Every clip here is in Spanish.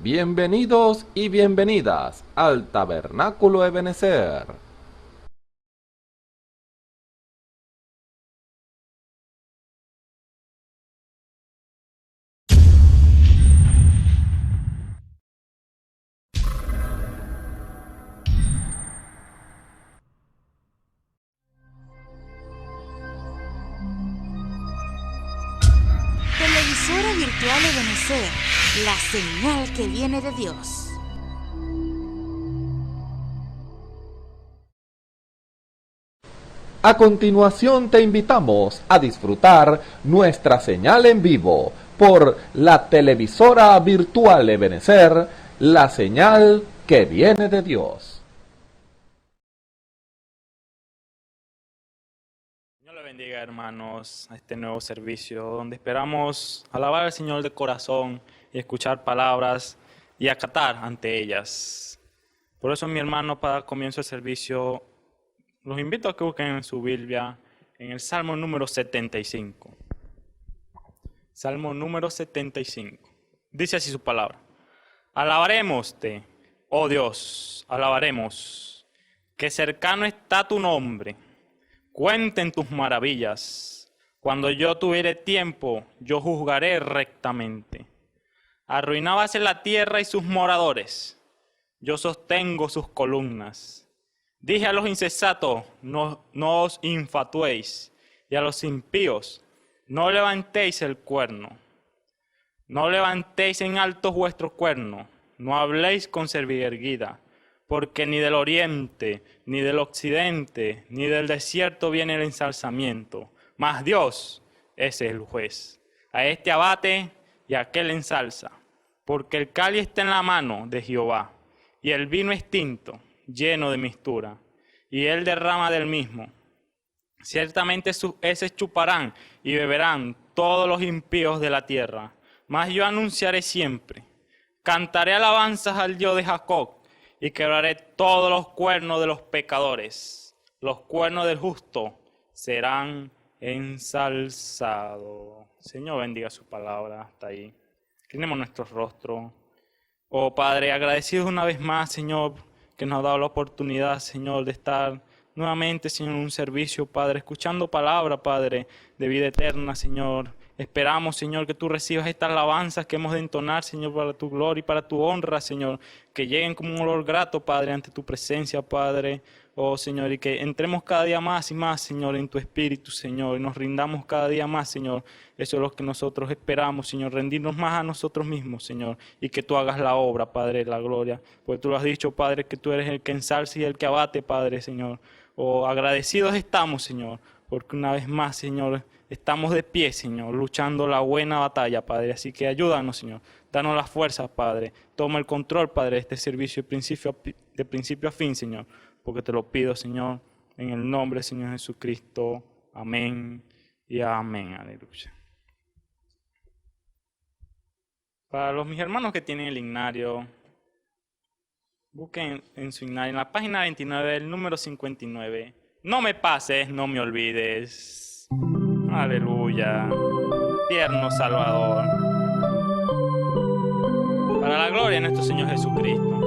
Bienvenidos y bienvenidas al Tabernáculo Ebenezer. Televisora virtual Ebenezer, la señal que viene de Dios. A continuación te invitamos a disfrutar nuestra señal en vivo por la televisora virtual Ebenezer, la señal que viene de Dios. Señor le bendiga, hermanos, a este nuevo servicio donde esperamos alabar al Señor de corazón y escuchar palabras y acatar ante ellas. Por eso, mi hermano, para el comienzo del servicio, los invito a que busquen en su Biblia en el Salmo número 75. Salmo número 75. Dice así su palabra. Alabarémoste, oh Dios, alabaremos, que cercano está tu nombre. Cuenten tus maravillas. Cuando yo tuviere tiempo, yo juzgaré rectamente. Arruinábase la tierra y sus moradores. Yo sostengo sus columnas. Dije a los insensatos, no os infatuéis, y a los impíos, no levantéis el cuerno. No levantéis en alto vuestro cuerno, no habléis con cerviz, porque ni del oriente, ni del occidente, ni del desierto viene el ensalzamiento, mas Dios es el juez. A este abate y a aquel ensalza, porque el cáliz está en la mano de Jehová, y el vino es tinto, lleno de mistura, y él derrama del mismo. Ciertamente sus heces chuparán y beberán todos los impíos de la tierra, mas yo anunciaré siempre. Cantaré alabanzas al Dios de Jacob, y quebraré todos los cuernos de los pecadores. Los cuernos del justo serán ensalzados. Señor, bendiga su palabra hasta ahí. Inclinemos nuestros rostros. Oh Padre, agradecidos una vez más, Señor, que nos ha dado la oportunidad, Señor, de estar nuevamente, Señor, en un servicio, Padre, escuchando palabra, Padre, de vida eterna, Señor. Esperamos, Señor, que tú recibas estas alabanzas que hemos de entonar, Señor, para tu gloria y para tu honra, Señor. Que lleguen como un olor grato, Padre, ante tu presencia, Padre. Oh, Señor, y que entremos cada día más y más, Señor, en tu espíritu, Señor. Y nos rindamos cada día más, Señor. Eso es lo que nosotros esperamos, Señor. Rendirnos más a nosotros mismos, Señor. Y que tú hagas la obra, Padre, la gloria. Porque tú lo has dicho, Padre, que tú eres el que ensalza y el que abate, Padre, Señor. Oh, agradecidos estamos, Señor. Porque una vez más, Señor, estamos de pie, Señor, luchando la buena batalla, Padre. Así que ayúdanos, Señor. Danos las fuerzas, Padre. Toma el control, Padre, de este servicio de principio a fin, Señor. Porque te lo pido, Señor, en el nombre del Señor Jesucristo. Amén y amén. Aleluya. Para mis hermanos que tienen el himnario, busquen en su himnario, en la página 29, el número 59. No me pases, no me olvides. Aleluya. Tierno Salvador. Para la gloria de nuestro Señor Jesucristo.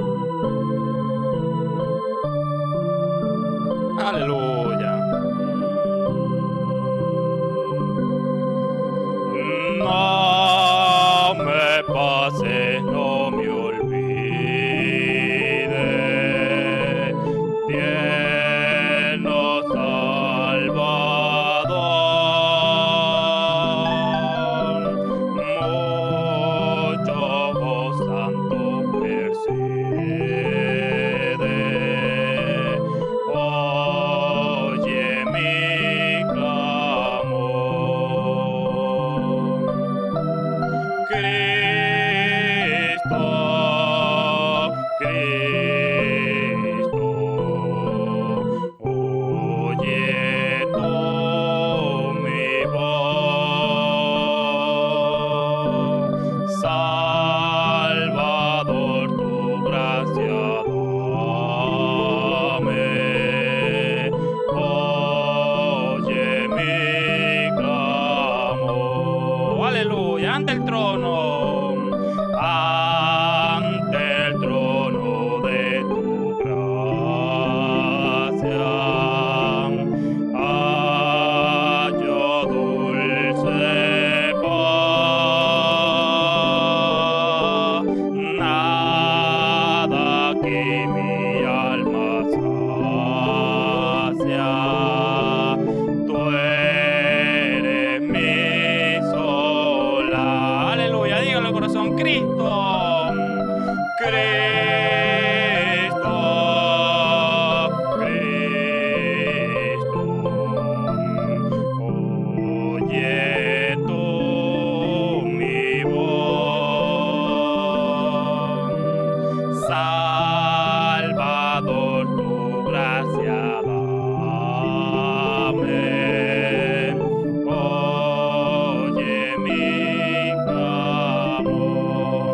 Aleluya. No me pases, no me olvides. Tierno Salvador. Mucho voz santo percibe. Oye mi clamor. Cristo, Cristo, oye tú mi voz. Salvador, tu gracia dame. Oye mi clamor. Aleluya, ante el trono. Ante Cristo, Cristo, Cristo. Oye tú mi voz, Salvador, tu gracia dame. Oye mi clamor.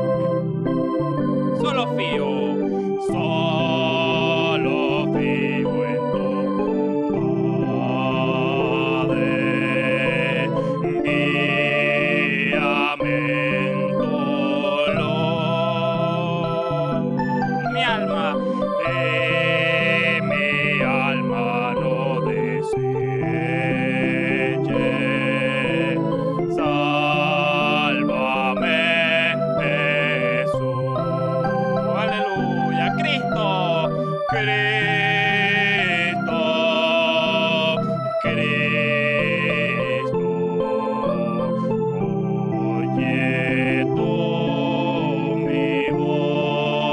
Solo fío en tu bondades. Guíame en tu olor. Mi alma no deseche. Sálvame, Jesús. Aleluya, Cristo, Cristo, Cristo. Oye tú mi voz,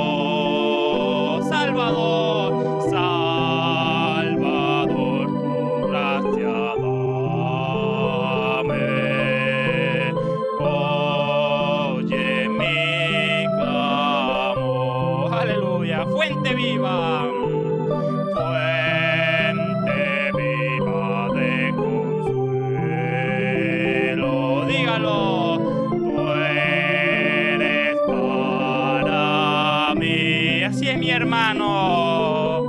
Salvador, Salvador, tu gracia dame. Oye mi clamor. Aleluya, fuente viva de consuelo. Dígalo, tú eres para mí. Así es, mi hermano,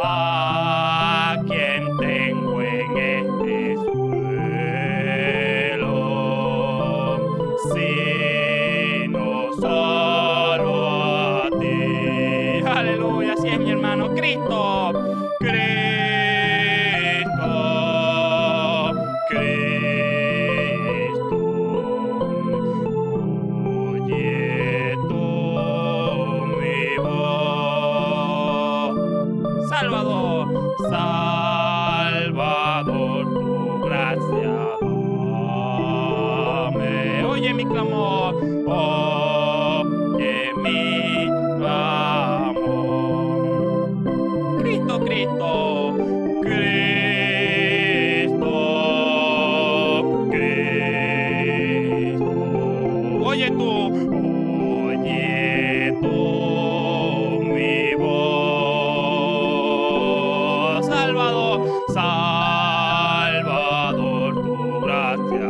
a quien tengo en este suelo, sino solo a ti. Aleluya, así es, mi hermano, Cristo, Cristo, Cristo. Oye tú mi voz, Salvador, Salvador, tu gracia dame. Oye mi clamor, oye mi clamor. Cristo, Cristo, Cristo, Cristo. Oye tú mi voz, Salvador, Salvador, tu gracia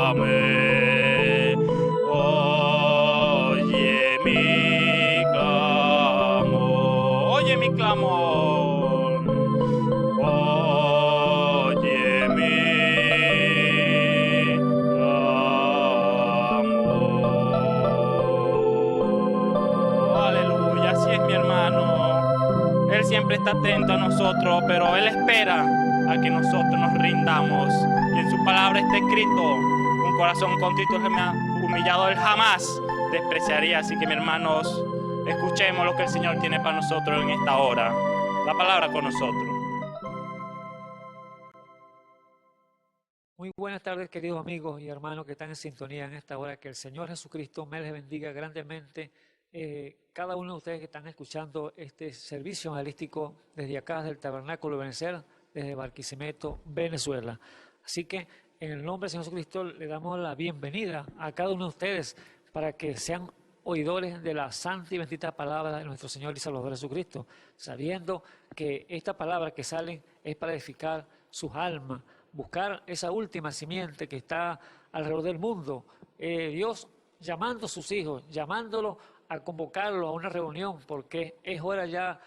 dame. Oye mi clamor, oye mi clamor, oye mi clamor. Aleluya, así es, mi hermano. Él siempre está atento a nosotros, pero Él espera a que nosotros nos rindamos. Y en su palabra está escrito, un corazón contrito y humillado Él jamás despreciaría. Así que, mis hermanos, escuchemos lo que el Señor tiene para nosotros en esta hora. La palabra con nosotros. Muy buenas tardes, queridos amigos y hermanos que están en sintonía en esta hora. Que el Señor Jesucristo me les bendiga grandemente. Cada uno de ustedes que están escuchando este servicio evangelístico desde acá, del Tabernáculo de Benecer, desde Barquisimeto, Venezuela. Así que en el nombre del Señor Jesucristo le damos la bienvenida a cada uno de ustedes para que sean oidores de la santa y bendita palabra de nuestro Señor y Salvador Jesucristo, sabiendo que esta palabra que sale es para edificar sus almas, buscar esa última simiente que está alrededor del mundo. Dios llamando a sus hijos, llamándolos a convocarlos a una reunión, porque es hora ya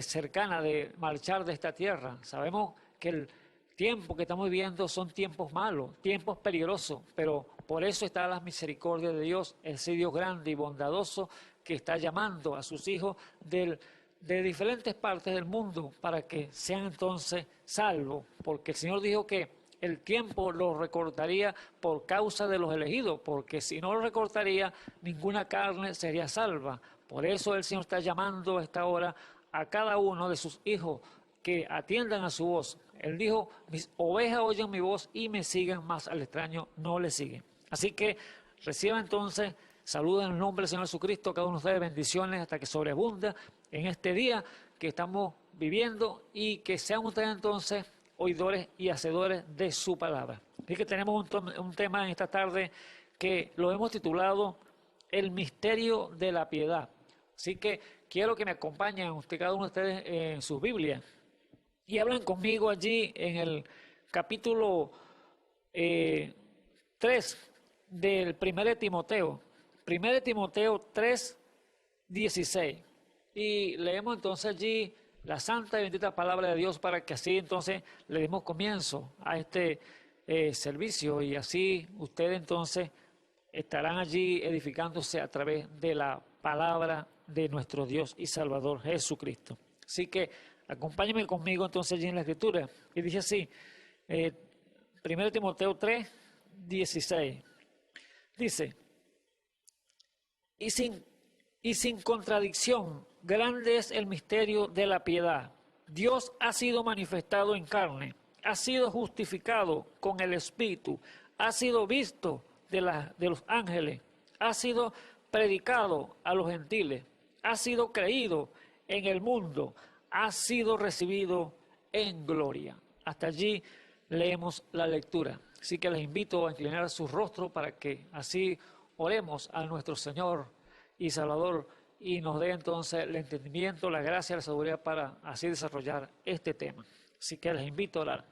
cercana de marchar de esta tierra. Sabemos que el tiempo que estamos viviendo son tiempos malos, tiempos peligrosos, pero por eso está la misericordia de Dios, ese Dios grande y bondadoso que está llamando a sus hijos de diferentes partes del mundo para que sean entonces salvos, porque el Señor dijo que el tiempo lo recortaría por causa de los elegidos, porque si no lo recortaría, ninguna carne sería salva. Por eso el Señor está llamando a esta hora a cada uno de sus hijos que atiendan a su voz. Él dijo, mis ovejas oyen mi voz y me siguen, mas al extraño no le siguen. Así que Reciban entonces, saluden en el nombre del Señor Jesucristo, cada uno de ustedes bendiciones hasta que sobreabunda en este día que estamos viviendo y que sean ustedes entonces oidores y hacedores de su palabra. Así que tenemos un tema en esta tarde que lo hemos titulado El misterio de la piedad. Así que quiero que me acompañen cada uno de ustedes en sus Biblias y hablen conmigo allí en el capítulo 3 del 1 de Timoteo. 1 de Timoteo 3, 16. Y leemos entonces allí la santa y bendita palabra de Dios para que así entonces le demos comienzo a este servicio y así ustedes entonces estarán allí edificándose a través de la palabra de nuestro Dios y Salvador Jesucristo. Así que acompáñenme conmigo entonces allí en la Escritura. Y dice así, 1 Timoteo 3, 16. Dice, y sin contradicción, grande es el misterio de la piedad. Dios ha sido manifestado en carne, ha sido justificado con el Espíritu, ha sido visto de los ángeles, ha sido predicado a los gentiles, ha sido creído en el mundo, ha sido recibido en gloria. Hasta allí leemos la lectura. Así que les invito a inclinar su rostro para que así oremos a nuestro Señor y Salvador y nos dé entonces el entendimiento, la gracia y la sabiduría para así desarrollar este tema. Así que les invito a orar.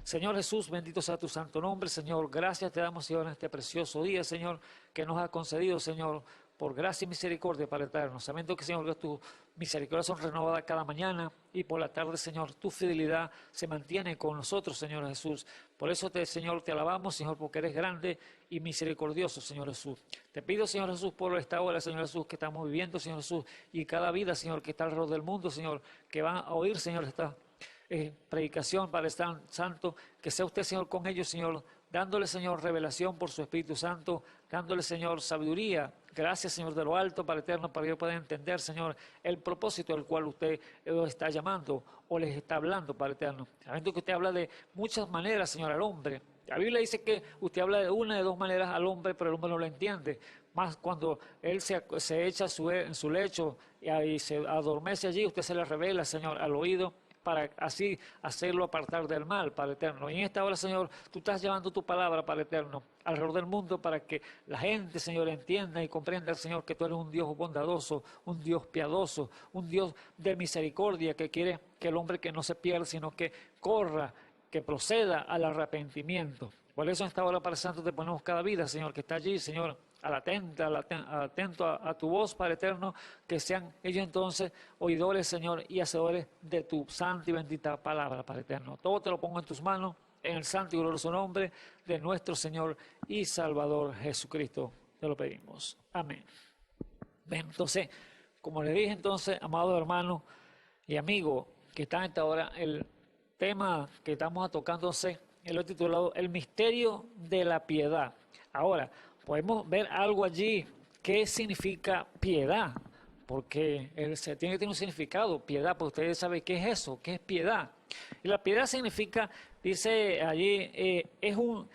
Señor Jesús, bendito sea tu santo nombre, Señor. Gracias te damos, Señor, en este precioso día, Señor, que nos ha concedido, Señor, por gracia y misericordia para eternos. Sabiendo que, Señor, que tus misericordias son renovadas cada mañana y por la tarde, Señor, tu fidelidad se mantiene con nosotros, Señor Jesús. Por eso, Señor, te alabamos, Señor, porque eres grande y misericordioso, Señor Jesús. Te pido, Señor Jesús, por esta hora, Señor Jesús, que estamos viviendo, Señor Jesús, y cada vida, Señor, que está alrededor del mundo, Señor, que van a oír, Señor, esta predicación para el Santo, que sea usted, Señor, con ellos, Señor, dándole, Señor, revelación por su Espíritu Santo, dándole, Señor, sabiduría. Gracias, Señor, de lo alto para eterno, para que yo pueda entender, Señor, el propósito al cual usted los está llamando o les está hablando, para eterno. Sabiendo que usted habla de muchas maneras, Señor, al hombre. La Biblia dice que usted habla de una de dos maneras al hombre, pero el hombre no lo entiende. Más cuando él se echa en su lecho y se adormece allí, usted se le revela, Señor, al oído, para así hacerlo apartar del mal, Padre eterno. Y en esta hora, Señor, tú estás llevando tu palabra, Padre eterno, alrededor del mundo para que la gente, Señor, entienda y comprenda, Señor, que tú eres un Dios bondadoso, un Dios piadoso, un Dios de misericordia que quiere que el hombre que no se pierda, sino que corra, que proceda al arrepentimiento. Por eso en esta hora, Padre Santo, te ponemos cada vida, Señor, que está allí, Señor, atento a tu voz, Padre eterno, que sean ellos entonces oidores, Señor, y hacedores de tu santa y bendita palabra, Padre eterno. Todo te lo pongo en tus manos, en el santo y glorioso nombre de nuestro Señor y Salvador Jesucristo. Te lo pedimos. Amén. Bien, entonces, como le dije entonces, amados hermanos y amigos que están en esta hora, el tema que estamos tocándose, lo he titulado El misterio de la piedad. Ahora, podemos ver algo allí. ¿Qué significa piedad? Porque se tiene que tener un significado, piedad, porque ustedes saben qué es eso, qué es piedad. Y la piedad significa, dice allí, es un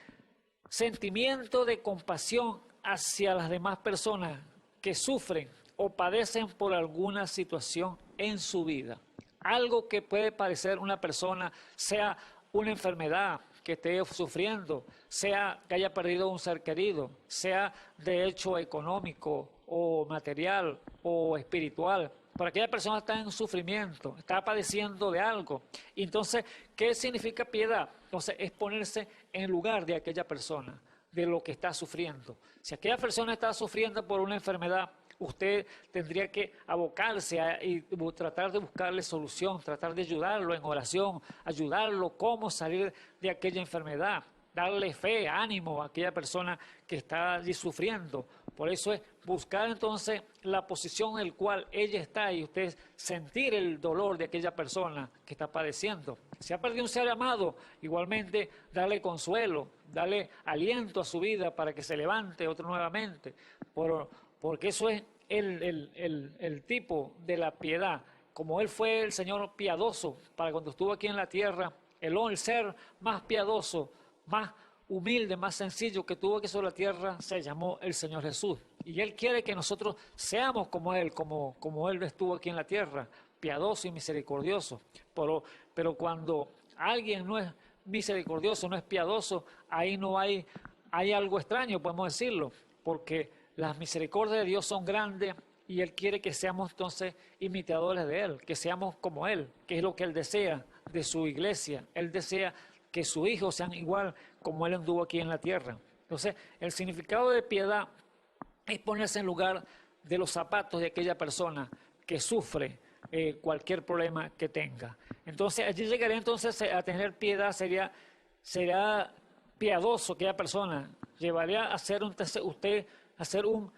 sentimiento de compasión hacia las demás personas que sufren o padecen por alguna situación en su vida. Algo que puede parecer una persona, sea una enfermedad que esté sufriendo, sea que haya perdido un ser querido, sea de hecho económico o material o espiritual. Para aquella persona está en sufrimiento, está padeciendo de algo. Y entonces, ¿qué significa piedad? Entonces, es ponerse en el lugar de aquella persona, de lo que está sufriendo. Si aquella persona está sufriendo por una enfermedad, usted tendría que abocarse y tratar de buscarle solución, tratar de ayudarlo en oración, ayudarlo cómo salir de aquella enfermedad, darle fe, ánimo a aquella persona que está allí sufriendo. Por eso es buscar entonces la posición en la cual ella está y usted sentir el dolor de aquella persona que está padeciendo. Si ha perdido un ser amado, igualmente darle consuelo, darle aliento a su vida para que se levante otro nuevamente. Porque eso es el tipo de la piedad. Como Él fue el Señor piadoso para cuando estuvo aquí en la tierra, el ser más piadoso, más humilde, más sencillo que tuvo aquí sobre la tierra se llamó el Señor Jesús. Y Él quiere que nosotros seamos como Él, como Él estuvo aquí en la tierra, piadoso y misericordioso. Pero cuando alguien no es misericordioso, no es piadoso, ahí no hay algo extraño, podemos decirlo, porque las misericordias de Dios son grandes y Él quiere que seamos entonces imitadores de Él, que seamos como Él, que es lo que Él desea de su iglesia. Él desea que sus hijos sean igual como Él anduvo aquí en la tierra. Entonces, el significado de piedad es ponerse en lugar de los zapatos de aquella persona que sufre cualquier problema que tenga. Entonces, allí llegaría entonces a tener piedad, será piadoso aquella persona, llevaría a ser usted a ser un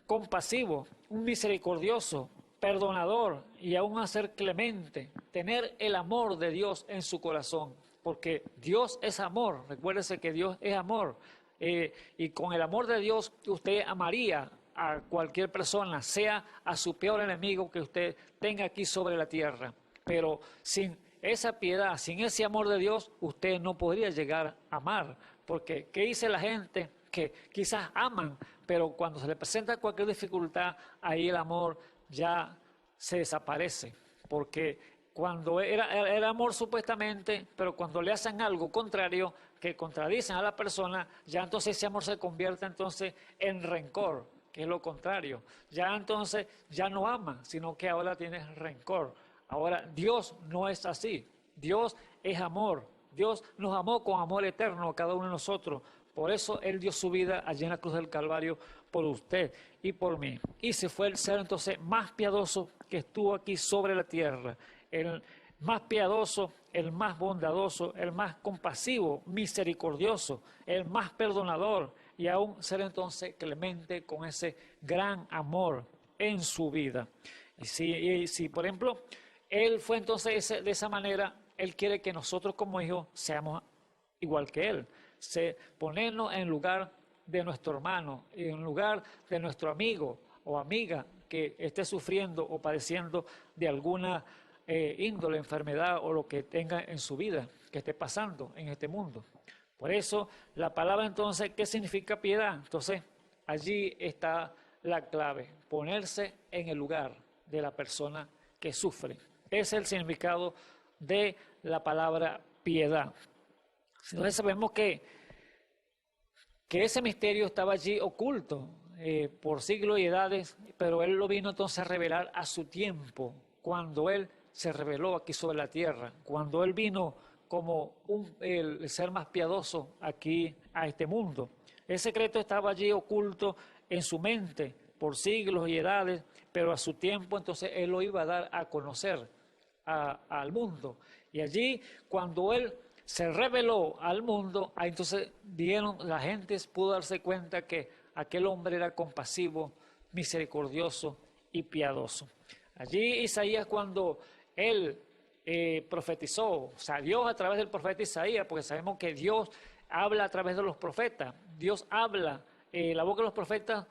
compasivo, un misericordioso, perdonador y aún a ser clemente, tener el amor de Dios en su corazón, porque Dios es amor, recuérdese que Dios es amor, y con el amor de Dios usted amaría a cualquier persona, sea a su peor enemigo que usted tenga aquí sobre la tierra, pero sin esa piedad, sin ese amor de Dios, usted no podría llegar a amar, porque ¿qué dice la gente? Que quizás aman, pero cuando se le presenta cualquier dificultad, ahí el amor ya se desaparece, porque cuando era amor supuestamente, pero cuando le hacen algo contrario, que contradicen a la persona, ya entonces ese amor se convierte entonces en rencor, que es lo contrario. Ya entonces ya no ama, sino que ahora tiene rencor. Ahora Dios no es así, Dios es amor, Dios nos amó con amor eterno a cada uno de nosotros. Por eso Él dio su vida allí en la cruz del Calvario por usted y por mí. Y se fue el ser entonces más piadoso que estuvo aquí sobre la tierra. El más piadoso, el más bondadoso, el más compasivo, misericordioso, el más perdonador. Y aún ser entonces clemente con ese gran amor en su vida. Y si por ejemplo, Él fue entonces de esa manera, Él quiere que nosotros como hijos seamos igual que Él. Ponernos en lugar de nuestro hermano, en lugar de nuestro amigo o amiga que esté sufriendo o padeciendo de alguna índole, enfermedad o lo que tenga en su vida, que esté pasando en este mundo. Por eso la palabra entonces, ¿qué significa piedad? Entonces allí está la clave, ponerse en el lugar de la persona que sufre. Ese es el significado de la palabra piedad. Entonces sabemos que ese misterio estaba allí oculto por siglos y edades, pero Él lo vino entonces a revelar a su tiempo, cuando Él se reveló aquí sobre la tierra, cuando Él vino como el ser más piadoso aquí a este mundo. El secreto estaba allí oculto en su mente por siglos y edades, pero a su tiempo entonces Él lo iba a dar a conocer al mundo. Y allí cuando Él se reveló al mundo, ahí entonces la gente pudo darse cuenta que aquel hombre era compasivo, misericordioso y piadoso. Allí Isaías, cuando él profetizó, o sea, Dios a través del profeta Isaías, porque sabemos que Dios habla a través de los profetas, Dios habla, la boca de los profetas,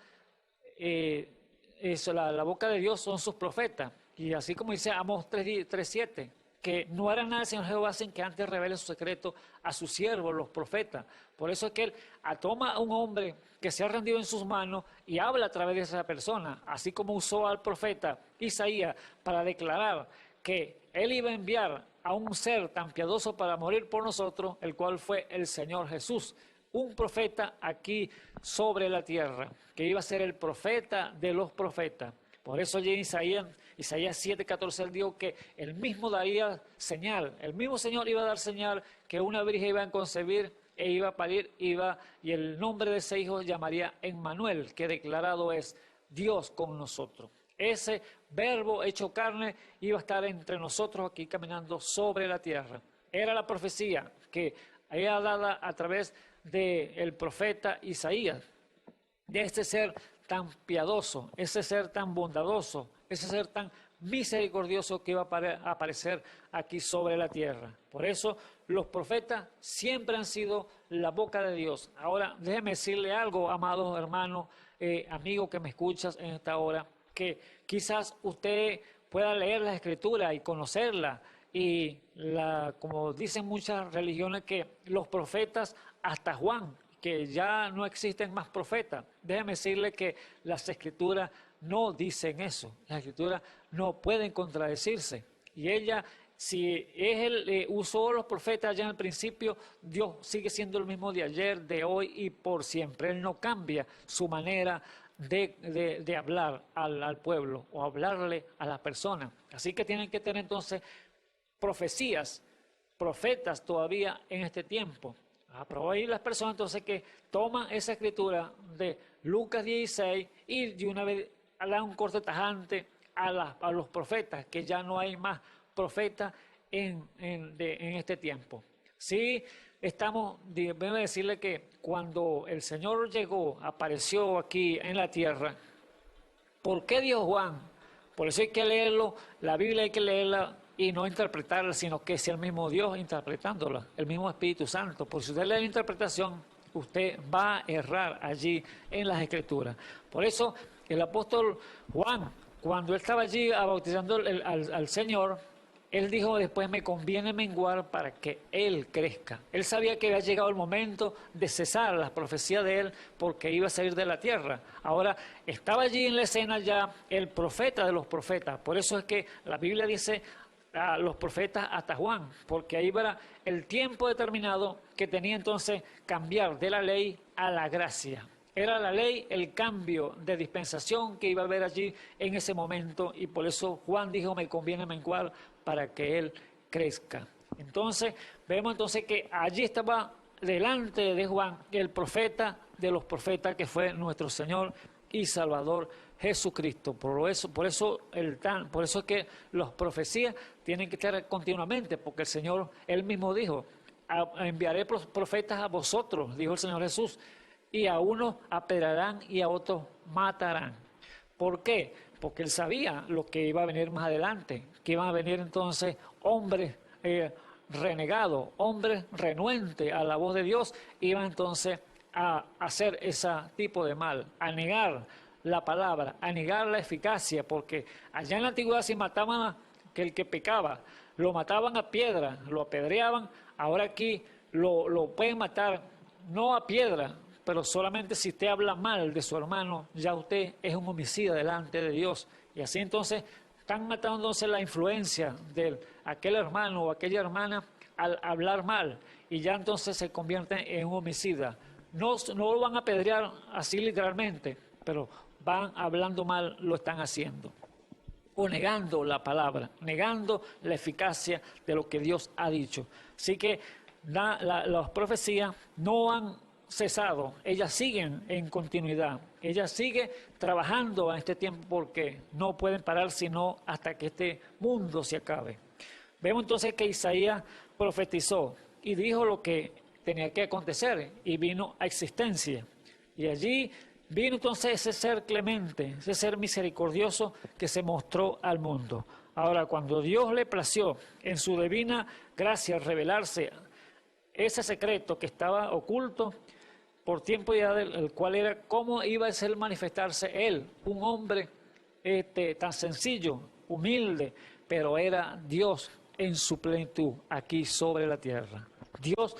la boca de Dios son sus profetas, y así como dice Amós 3:7, que no hará nada el Señor Jehová sin que antes revele su secreto a sus siervos, los profetas. Por eso es que Él toma a un hombre que se ha rendido en sus manos y habla a través de esa persona, así como usó al profeta Isaías para declarar que Él iba a enviar a un ser tan piadoso para morir por nosotros, el cual fue el Señor Jesús, un profeta aquí sobre la tierra, que iba a ser el profeta de los profetas. Por eso allí en Isaías 7:14 Él dijo que Él mismo daría señal, el mismo Señor iba a dar señal que una virgen iba a concebir e iba a parir, y el nombre de ese hijo llamaría Emmanuel, que declarado es Dios con nosotros. Ese verbo hecho carne iba a estar entre nosotros aquí caminando sobre la tierra. Era la profecía que era dada a través del profeta Isaías, de este ser tan piadoso, ese ser tan bondadoso, ese ser tan misericordioso que iba a aparecer aquí sobre la tierra. Por eso los profetas siempre han sido la boca de Dios. Ahora déjeme decirle algo, amados hermanos, amigos que me escuchas en esta hora, que quizás usted pueda leer la Escritura y conocerla, y como dicen muchas religiones, que los profetas hasta Juan, que ya no existen más profetas. Déjeme decirle que las escrituras no dicen eso. Las escrituras no pueden contradecirse. Y ella, si él usó los profetas allá en el principio, Dios sigue siendo el mismo de ayer, de hoy y por siempre. Él no cambia su manera de hablar al pueblo o hablarle a las personas. Así que tienen que tener entonces profecías, profetas todavía en este tiempo. Pero hay las personas entonces que toman esa escritura de Lucas 16 y de una vez dan un corte tajante a los profetas, que ya no hay más profetas en este tiempo. Sí, debemos decirle que cuando el Señor llegó, apareció aquí en la tierra, ¿por qué dijo Juan? Por eso hay que leerlo, la Biblia hay que leerla y no interpretarla, sino que sea el mismo Dios interpretándola, el mismo Espíritu Santo. Por si usted lee la interpretación, usted va a errar allí en las Escrituras. Por eso el apóstol Juan, cuando él estaba allí bautizando al Señor, él dijo después: me conviene menguar para que Él crezca. Él sabía que había llegado el momento de cesar las profecías de Él porque iba a salir de la tierra. Ahora estaba allí en la escena ya el profeta de los profetas. Por eso es que la Biblia dice a los profetas hasta Juan, porque ahí era el tiempo determinado que tenía entonces cambiar de la ley a la gracia. Era la ley el cambio de dispensación que iba a haber allí en ese momento, y por eso Juan dijo: me conviene menguar para que Él crezca. Entonces vemos entonces que allí estaba delante de Juan el profeta de los profetas, que fue nuestro Señor y Salvador Jesucristo. Por eso es que las profecías tienen que estar continuamente, porque el Señor, Él mismo dijo: enviaré profetas a vosotros, dijo el Señor Jesús, y a unos apedrearán y a otros matarán. ¿Por qué? Porque Él sabía lo que iba a venir más adelante, que iban a venir entonces hombres renegados, hombres renuentes a la voz de Dios, iban entonces a hacer ese tipo de mal, a negar la palabra, a negar la eficacia, porque allá en la antigüedad si mataban a el que pecaba, lo mataban a piedra, lo apedreaban. Ahora aquí lo pueden matar no a piedra, pero solamente si usted habla mal de su hermano, ya usted es un homicida delante de Dios. Y así entonces están matando entonces la influencia de aquel hermano o aquella hermana al hablar mal, y ya entonces se convierte en un homicida. No lo van a apedrear así literalmente, pero van hablando mal, lo están haciendo. O negando la palabra, negando la eficacia de lo que Dios ha dicho. Así que las profecías no han cesado, ellas siguen en continuidad, ellas siguen trabajando en este tiempo, porque no pueden parar sino hasta que este mundo se acabe. Vemos entonces que Isaías profetizó y dijo lo que tenía que acontecer, y vino a existencia. Y allí vino entonces ese ser clemente, ese ser misericordioso que se mostró al mundo. Ahora, cuando Dios le plació en su divina gracia revelarse ese secreto que estaba oculto por tiempo y edad, el cual era cómo iba a ser manifestarse Él, un hombre tan sencillo, humilde, pero era Dios en su plenitud aquí sobre la tierra. Dios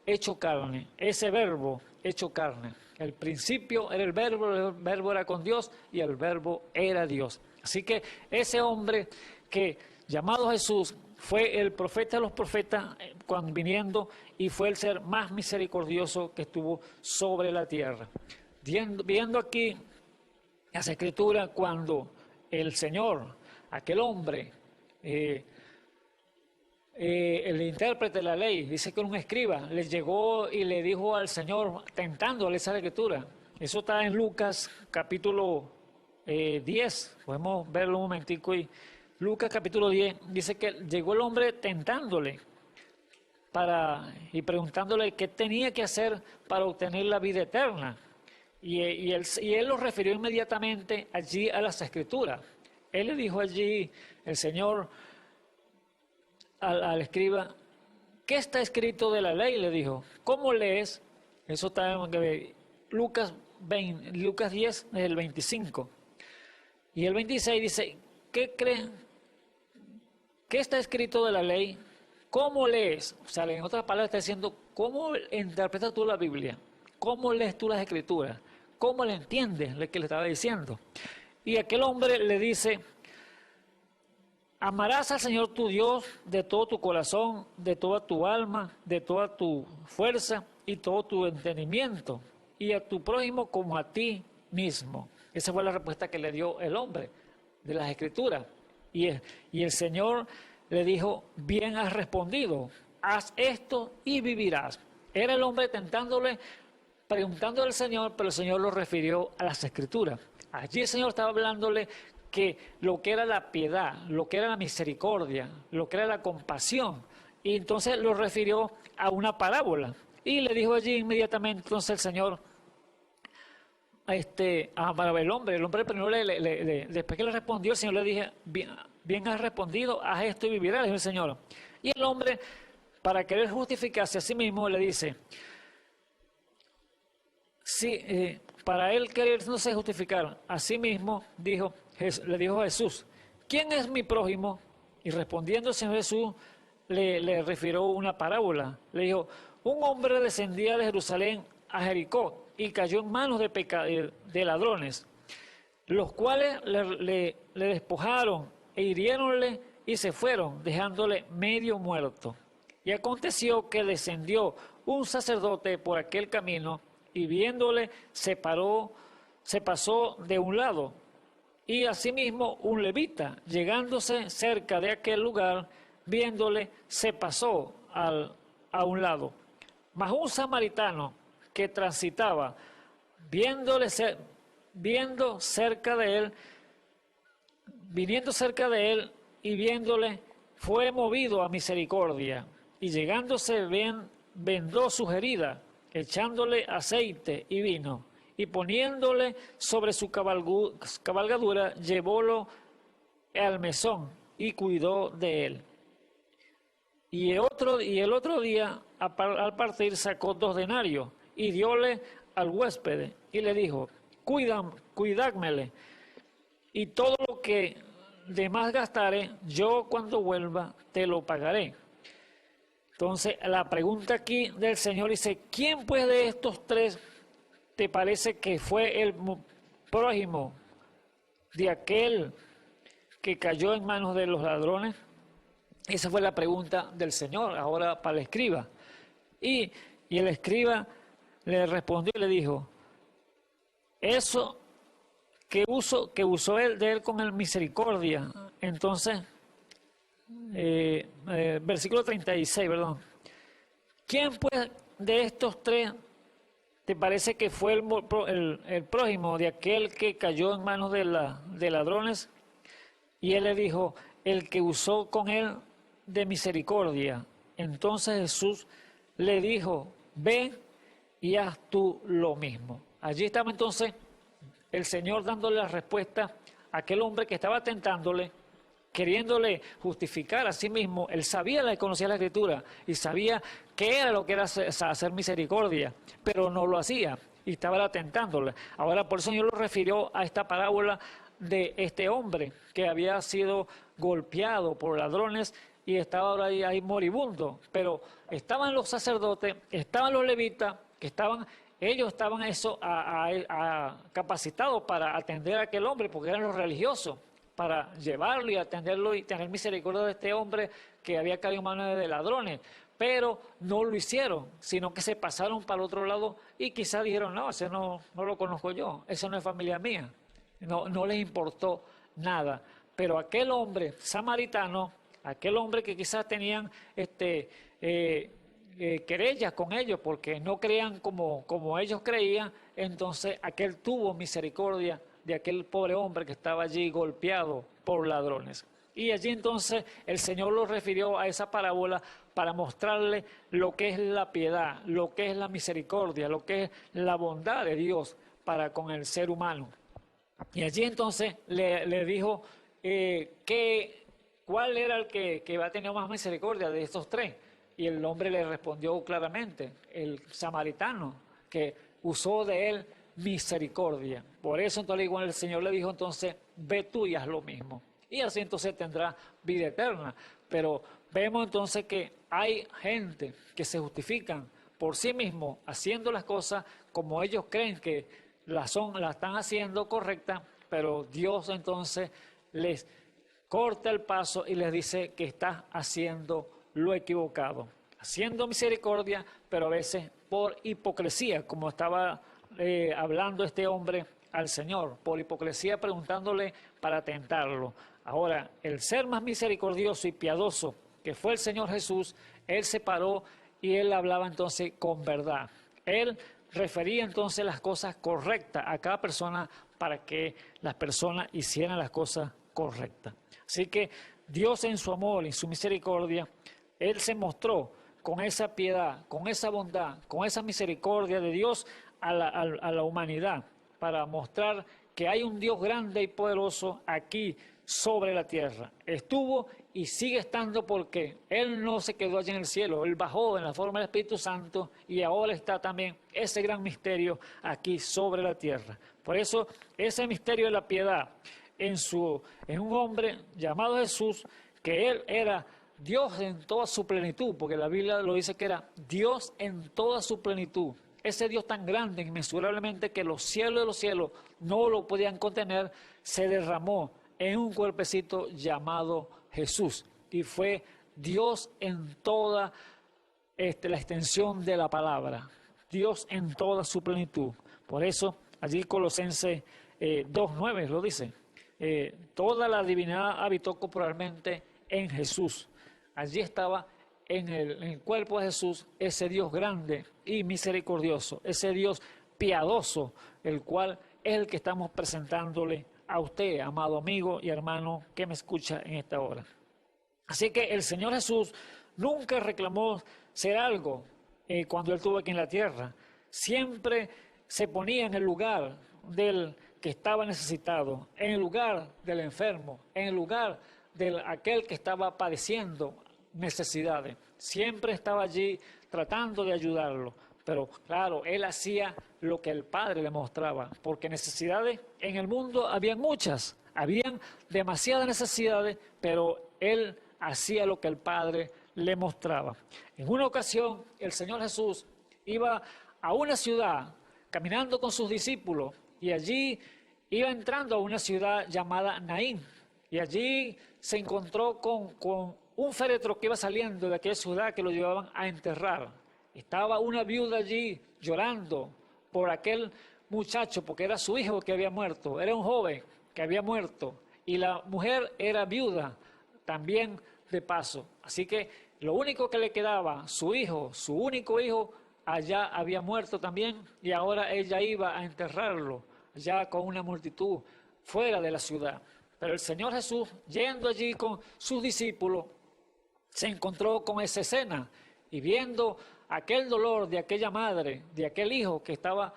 hecho carne, ese verbo hecho carne. El principio era el verbo era con Dios y el verbo era Dios. Así que ese hombre que llamado Jesús fue el profeta de los profetas cuando viniendo, y fue el ser más misericordioso que estuvo sobre la tierra. Viendo aquí las escrituras, cuando el Señor, aquel hombre, el intérprete de la ley, dice que un escriba le llegó y le dijo al Señor, tentándole esa escritura. Eso está en Lucas capítulo 10, podemos verlo un momentico. Y Lucas capítulo 10 dice que llegó el hombre tentándole y preguntándole qué tenía que hacer para obtener la vida eterna. Y él lo refirió inmediatamente allí a las escrituras. Él le dijo allí, el Señor, al escriba: ¿qué está escrito de la ley? Le dijo. ¿Cómo lees? Eso está en Lucas 10, el 25. Y el 26 dice: ¿qué cree? ¿Qué está escrito de la ley? ¿cómo lees? O sea, en otras palabras está diciendo, ¿cómo interpretas tú la Biblia? ¿Cómo lees tú las Escrituras? ¿Cómo le entiendes lo que le estaba diciendo? Y aquel hombre le dice, amarás al Señor tu Dios de todo tu corazón, de toda tu alma, de toda tu fuerza y todo tu entendimiento, y a tu prójimo como a ti mismo. Esa fue la respuesta que le dio el hombre de las Escrituras. Y el Señor le dijo, bien has respondido, haz esto y vivirás. Era el hombre tentándole, preguntándole al Señor, pero el Señor lo refirió a las Escrituras. Allí el Señor estaba hablándole que lo que era la piedad, lo que era la misericordia, lo que era la compasión, y entonces lo refirió a una parábola. Y le dijo allí inmediatamente entonces el Señor, para el hombre primero después que le respondió, el Señor le dije, bien has respondido, haz esto y vivirás, le dijo el Señor. Y el hombre, para querer justificarse a sí mismo, le dice, sí, para él queriéndose justificar a sí mismo, le dijo a Jesús, ¿quién es mi prójimo? Y respondiendo el Señor Jesús, le refirió una parábola. Le dijo, un hombre descendía de Jerusalén a Jericó y cayó en manos de ladrones, los cuales le despojaron e hiriéronle y se fueron, dejándole medio muerto. Y aconteció que descendió un sacerdote por aquel camino y viéndole se pasó de un lado. Y asimismo un levita, llegándose cerca de aquel lugar, viéndole se pasó a un lado. Mas un samaritano que transitaba, viniendo cerca de él y viéndole, fue movido a misericordia, y llegándose vendó sus heridas, echándole aceite y vino, y poniéndole sobre su cabalgadura, llevólo al mesón y cuidó de él. Y el otro día, al partir, sacó 2 denarios y dióle al huésped y le dijo, cuidádmele, y todo lo que de más gastare, yo cuando vuelva te lo pagaré. Entonces, la pregunta aquí del Señor dice, ¿quién pues de estos 3 te parece que fue el prójimo de aquel que cayó en manos de los ladrones? Esa fue la pregunta del Señor, ahora para el escriba. Y el escriba le respondió y le dijo, eso que usó él de él con el misericordia. Entonces, versículo 36, perdón. ¿Quién pues de estos 3 te parece que fue el prójimo de aquel que cayó en manos de ladrones? Y él le dijo, el que usó con él de misericordia. Entonces Jesús le dijo, ve y haz tú lo mismo. Allí estaba entonces el Señor dándole la respuesta a aquel hombre que estaba tentándole, queriéndole justificar a sí mismo. Él sabía, conocía la Escritura y sabía qué era lo que era hacer misericordia, pero no lo hacía y estaba tentándole. Ahora por eso el Señor lo refirió a esta parábola de este hombre que había sido golpeado por ladrones y estaba ahora ahí moribundo, pero estaban los sacerdotes, estaban los levitas, ellos estaban capacitados para atender a aquel hombre, porque eran los religiosos, para llevarlo y atenderlo y tener misericordia de este hombre que había caído en manos de ladrones, pero no lo hicieron, sino que se pasaron para el otro lado y quizás dijeron, no, ese no lo conozco yo, esa no es familia mía, no les importó nada, pero aquel hombre samaritano, aquel hombre que quizás tenían querellas con ellos porque no creían como ellos creían, entonces aquel tuvo misericordia de aquel pobre hombre que estaba allí golpeado por ladrones. Y allí entonces el Señor lo refirió a esa parábola para mostrarle lo que es la piedad, lo que es la misericordia, lo que es la bondad de Dios para con el ser humano. Y allí entonces le dijo ¿cuál era el que va a tener más misericordia de estos 3? Y el hombre le respondió claramente, el samaritano, que usó de él misericordia. Por eso entonces igual el Señor le dijo entonces, ve tú y haz lo mismo. Y así entonces tendrá vida eterna. Pero vemos entonces que hay gente que se justifican por sí mismos haciendo las cosas como ellos creen que la están haciendo correcta, pero Dios entonces les corta el paso y les dice que está haciendo lo equivocado, haciendo misericordia, pero a veces por hipocresía, como estaba hablando este hombre al Señor, por hipocresía preguntándole para tentarlo. Ahora, el ser más misericordioso y piadoso que fue el Señor Jesús, Él se paró y Él hablaba entonces con verdad. Él refería entonces las cosas correctas a cada persona para que las personas hicieran las cosas correctas. Así que Dios en su amor y su misericordia, Él se mostró con esa piedad, con esa bondad, con esa misericordia de Dios a la humanidad, para mostrar que hay un Dios grande y poderoso aquí sobre la tierra. Estuvo y sigue estando porque Él no se quedó allí en el cielo, Él bajó en la forma del Espíritu Santo y ahora está también ese gran misterio aquí sobre la tierra. Por eso ese misterio de la piedad en un hombre llamado Jesús, que Él era Dios en toda su plenitud, porque la Biblia lo dice que era Dios en toda su plenitud. Ese Dios tan grande, inmensurablemente, que los cielos de los cielos no lo podían contener, se derramó en un cuerpecito llamado Jesús. Y fue Dios en toda la extensión de la palabra. Dios en toda su plenitud. Por eso, allí Colosenses 2:9 lo dice. Toda la divinidad habitó corporalmente en Jesús. Allí estaba en el cuerpo de Jesús ese Dios grande y misericordioso, ese Dios piadoso, el cual es el que estamos presentándole a usted, amado amigo y hermano que me escucha en esta hora. Así que el Señor Jesús nunca reclamó ser algo cuando Él estuvo aquí en la tierra. Siempre se ponía en el lugar del que estaba necesitado, en el lugar del enfermo, en el lugar de aquel que estaba padeciendo necesidades. Siempre estaba allí tratando de ayudarlo. Pero claro, Él hacía lo que el Padre le mostraba, porque necesidades en el mundo habían muchas, habían demasiadas necesidades, pero Él hacía lo que el Padre le mostraba. En una ocasión, el Señor Jesús iba a una ciudad caminando con sus discípulos y allí iba entrando a una ciudad llamada Naín y allí se encontró con un féretro que iba saliendo de aquella ciudad que lo llevaban a enterrar. Estaba una viuda allí llorando por aquel muchacho porque era su hijo que había muerto, era un joven que había muerto y la mujer era viuda también de paso. Así que lo único que le quedaba, su hijo, su único hijo, allá había muerto también y ahora ella iba a enterrarlo ya con una multitud fuera de la ciudad. Pero el Señor Jesús, yendo allí con sus discípulos, se encontró con esa escena y viendo aquel dolor de aquella madre, de aquel hijo que estaba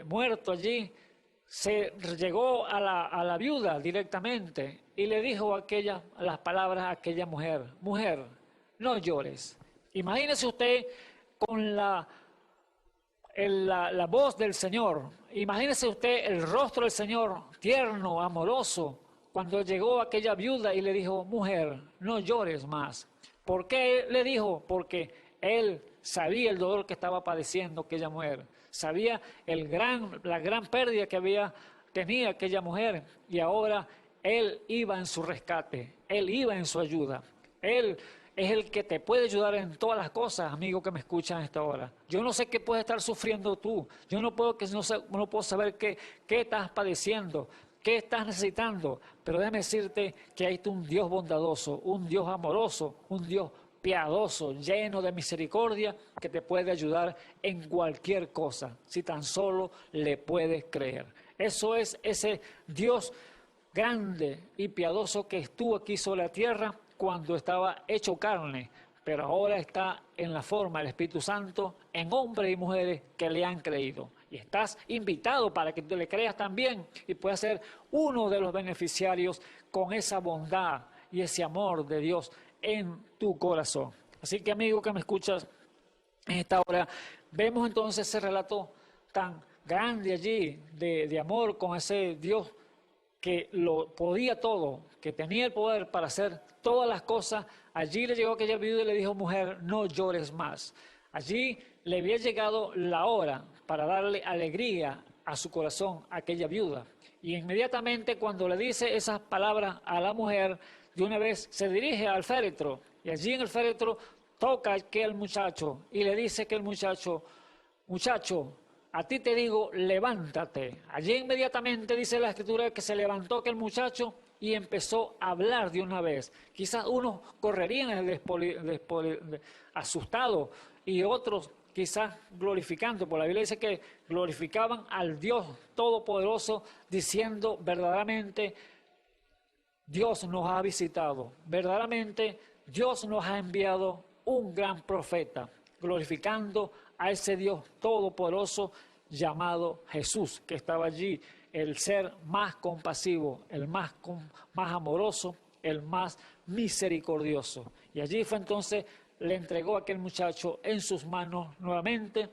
muerto allí, se llegó a la viuda directamente y le dijo las palabras a aquella mujer: mujer, no llores. Imagínese usted con la voz del Señor, imagínese usted el rostro del Señor, tierno, amoroso, cuando llegó aquella viuda y le dijo: mujer, no llores más. ¿Por qué le dijo? Porque Él sabía el dolor que estaba padeciendo aquella mujer, sabía la gran pérdida que tenía aquella mujer y ahora Él iba en su rescate, Él iba en su ayuda. Él es el que te puede ayudar en todas las cosas, amigo que me escuchan a esta hora. Yo no sé qué puedes estar sufriendo tú, yo no puedo saber qué estás padeciendo, qué estás necesitando, pero déjame decirte que hay un Dios bondadoso, un Dios amoroso, un Dios piadoso, lleno de misericordia, que te puede ayudar en cualquier cosa, si tan solo le puedes creer. Eso es ese Dios grande y piadoso que estuvo aquí sobre la tierra cuando estaba hecho carne, pero ahora está en la forma del Espíritu Santo en hombres y mujeres que le han creído. Y estás invitado para que tú le creas también y puedas ser uno de los beneficiarios con esa bondad y ese amor de Dios en tu corazón. Así que, amigo que me escuchas en esta hora, vemos entonces ese relato tan grande allí de amor con ese Dios que lo podía todo, que tenía el poder para hacer todas las cosas, allí le llegó aquella viuda y le dijo: mujer, no llores más. Allí le había llegado la hora para darle alegría a su corazón a aquella viuda. Y inmediatamente cuando le dice esas palabras a la mujer, de una vez se dirige al féretro, y allí en el féretro toca aquel muchacho y le dice que el muchacho: muchacho, a ti te digo, levántate. Allí inmediatamente dice la Escritura que se levantó aquel muchacho y empezó a hablar de una vez. Quizás unos correrían asustados y otros quizás glorificando, porque la Biblia dice que glorificaban al Dios Todopoderoso, diciendo: verdaderamente Dios nos ha visitado, verdaderamente Dios nos ha enviado un gran profeta, glorificando a ese Dios todopoderoso llamado Jesús, que estaba allí, el ser más compasivo, el más amoroso, el más misericordioso. Y allí fue entonces, le entregó a aquel muchacho en sus manos nuevamente,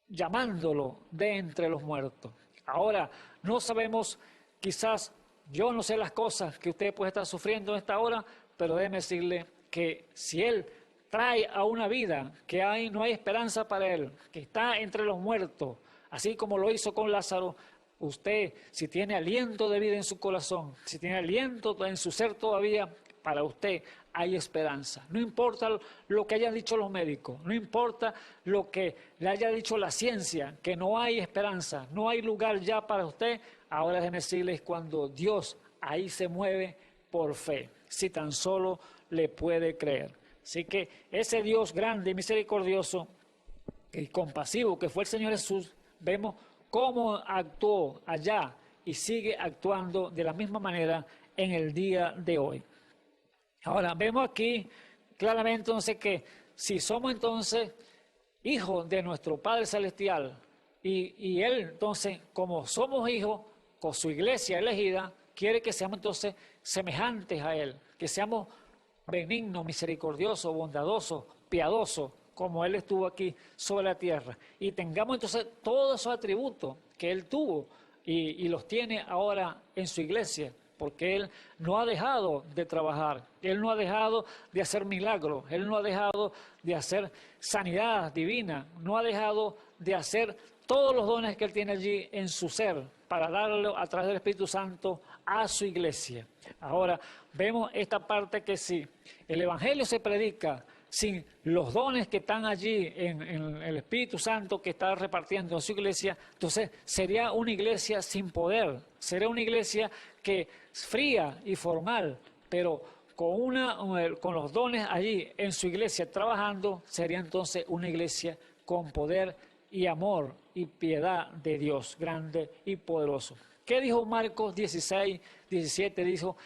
llamándolo de entre los muertos. Ahora, no sabemos, quizás, yo no sé las cosas que usted puede estar sufriendo en esta hora, pero déjeme decirle que si Él trae a una vida que no hay esperanza para él, que está entre los muertos, así como lo hizo con Lázaro, usted, si tiene aliento de vida en su corazón, si tiene aliento en su ser todavía, para usted hay esperanza. No importa lo que hayan dicho los médicos, no importa lo que le haya dicho la ciencia, que no hay esperanza, no hay lugar ya para usted. Ahora déjeme decirles, cuando Dios ahí se mueve por fe, si tan solo le puede creer. Así que ese Dios grande y misericordioso y compasivo que fue el Señor Jesús, vemos cómo actuó allá y sigue actuando de la misma manera en el día de hoy. Ahora, vemos aquí claramente entonces que si somos entonces hijos de nuestro Padre Celestial y Él entonces, como somos hijos, con su iglesia elegida, quiere que seamos entonces semejantes a Él, que seamos benigno, misericordioso, bondadoso, piadoso, como Él estuvo aquí sobre la tierra. Y tengamos entonces todos esos atributos que Él tuvo y los tiene ahora en su iglesia, porque Él no ha dejado de trabajar, Él no ha dejado de hacer milagros, Él no ha dejado de hacer sanidad divina, no ha dejado de hacer todos los dones que Él tiene allí en su ser, para darlo a través del Espíritu Santo a su iglesia. Ahora, vemos esta parte que si el Evangelio se predica sin los dones que están allí en el Espíritu Santo que está repartiendo en su iglesia, entonces sería una iglesia sin poder, sería una iglesia que es fría y formal, pero con los dones allí en su iglesia trabajando, sería entonces una iglesia con poder y amor y piedad de Dios grande y poderoso. ¿Qué dijo Marcos 16, 17?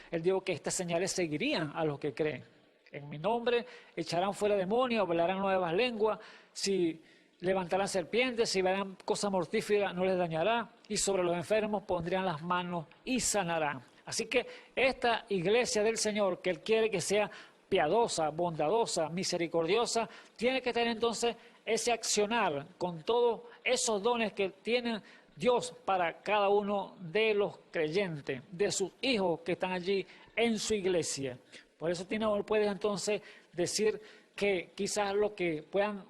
Él dijo que estas señales seguirían a los que creen. En mi nombre echarán fuera demonios, hablarán nuevas lenguas, si levantarán serpientes, si verán cosa mortífera no les dañará, y sobre los enfermos pondrán las manos y sanarán. Así que esta iglesia del Señor, que Él quiere que sea piadosa, bondadosa, misericordiosa, tiene que tener entonces ese accionar con todos esos dones que tiene Dios para cada uno de los creyentes, de sus hijos que están allí en su iglesia. Por eso puede entonces decir que quizás los que puedan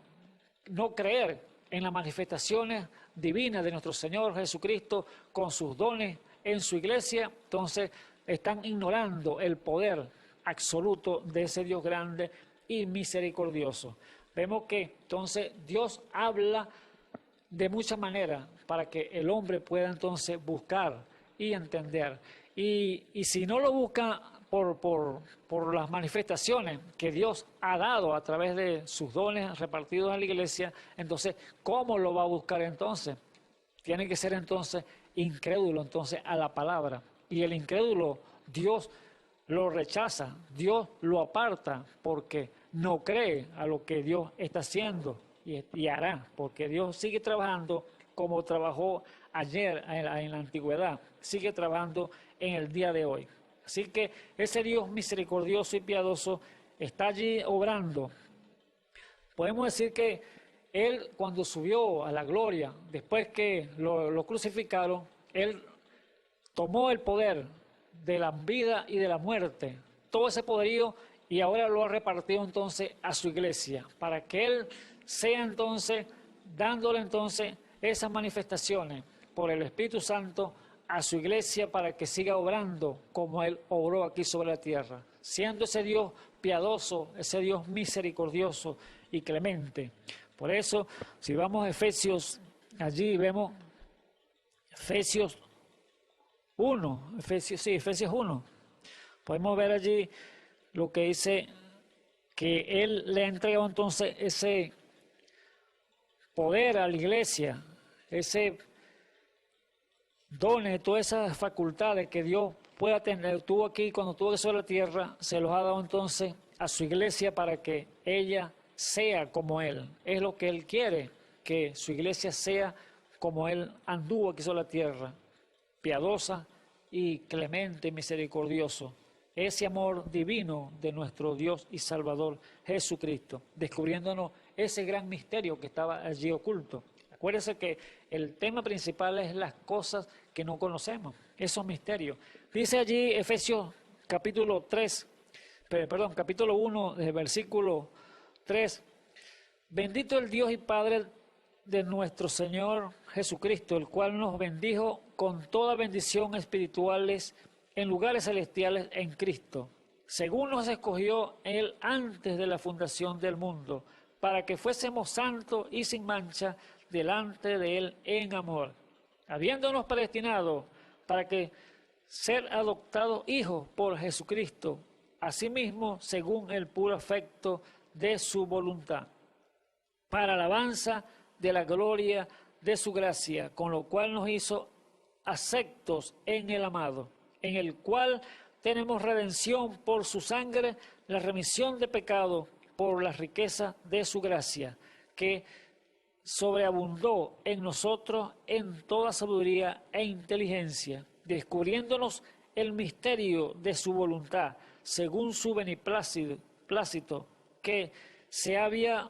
no creer en las manifestaciones divinas de nuestro Señor Jesucristo con sus dones en su iglesia, entonces están ignorando el poder absoluto de ese Dios grande y misericordioso. Vemos que entonces Dios habla de muchas maneras para que el hombre pueda entonces buscar y entender. Y si no lo busca por las manifestaciones que Dios ha dado a través de sus dones repartidos en la iglesia, entonces, ¿cómo lo va a buscar entonces? Tiene que ser entonces incrédulo entonces a la palabra. Y el incrédulo, Dios lo rechaza, Dios lo aparta porque no cree a lo que Dios está haciendo y hará, porque Dios sigue trabajando como trabajó ayer en la antigüedad, sigue trabajando en el día de hoy. Así que ese Dios misericordioso y piadoso está allí obrando. Podemos decir que Él, cuando subió a la gloria, después que lo crucificaron, Él tomó el poder de la vida y de la muerte, todo ese poderío, y ahora lo ha repartido entonces a su iglesia, para que Él sea entonces, dándole entonces esas manifestaciones por el Espíritu Santo a su iglesia, para que siga obrando como Él obró aquí sobre la tierra, siendo ese Dios piadoso, ese Dios misericordioso y clemente. Por eso, si vamos a Efesios, allí vemos Efesios 1, Efesios 1. Podemos ver allí lo que dice que Él le ha entregado entonces ese poder a la iglesia, ese dones, todas esas facultades que Dios pueda tener, tuvo aquí cuando tuvo que sobre la tierra, se los ha dado entonces a su iglesia para que ella sea como Él. Es lo que Él quiere, que su iglesia sea como Él anduvo aquí sobre la tierra, piadosa y clemente y misericordioso. Ese amor divino de nuestro Dios y Salvador Jesucristo, descubriéndonos ese gran misterio que estaba allí oculto. Acuérdense que el tema principal es las cosas que no conocemos, esos misterios. Dice allí Efesios capítulo 1, del versículo 3, bendito el Dios y Padre de nuestro Señor Jesucristo, el cual nos bendijo con toda bendición espirituales en lugares celestiales en Cristo, según nos escogió Él antes de la fundación del mundo, para que fuésemos santos y sin mancha delante de Él en amor, habiéndonos predestinado para que ser adoptados hijos por Jesucristo, asimismo según el puro afecto de su voluntad, para alabanza de la gloria de su gracia, con lo cual nos hizo aceptos en el amado, en el cual tenemos redención por su sangre, la remisión de pecado por la riqueza de su gracia, que sobreabundó en nosotros en toda sabiduría e inteligencia, descubriéndonos el misterio de su voluntad, según su beneplácito, que se había